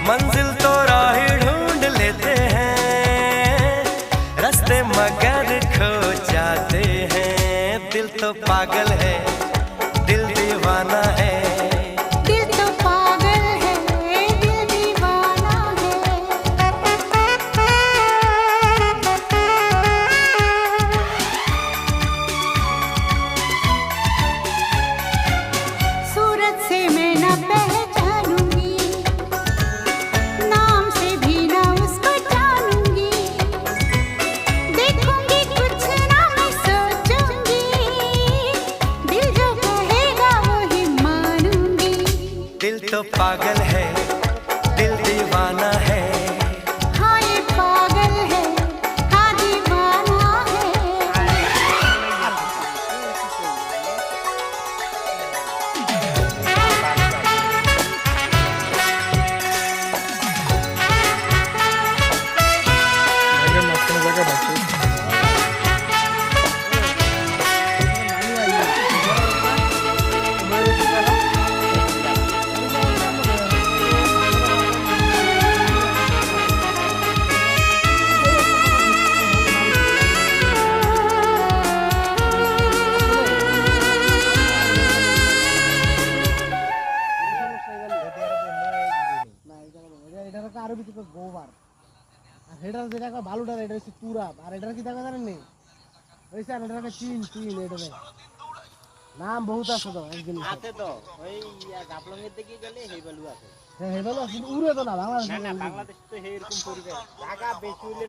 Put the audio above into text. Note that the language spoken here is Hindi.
मंजिल तो राही ढूंढ लेते हैं, रास्ते मगर खो जाते हैं। दिल तो पागल है, दिल दीवाना है। दिल तो पागल है, दिल दीवाना है। सूरत से मैं न पहचानूंगी, नाम से भी न उसको जानूंगी। देखूंगी कुछ ना मैं सोचूंगी, दिल जो कहेगा वही मानूंगी। दिल तो पागल है, दिल दीवाना है। हाँ ये पागल है, हाँ दीवाना है। আরো কিছু গোবার আর হেডার যেটা ভালোটা এটা হচ্ছে তুরাব আর এটার কি দেখা জানেন নি ওই স্যার এটাকে চিন এটাকে নাম বহুত আছে তো একদিন আছে তো ওই গাপলং এর দিকে গেলে হেবালু আছে। হ্যাঁ হেবালু আছে উড়ে তো না বাংলাদেশ না বাংলাদেশ তো এরকম পরিবেশ জায়গা বেশি হলে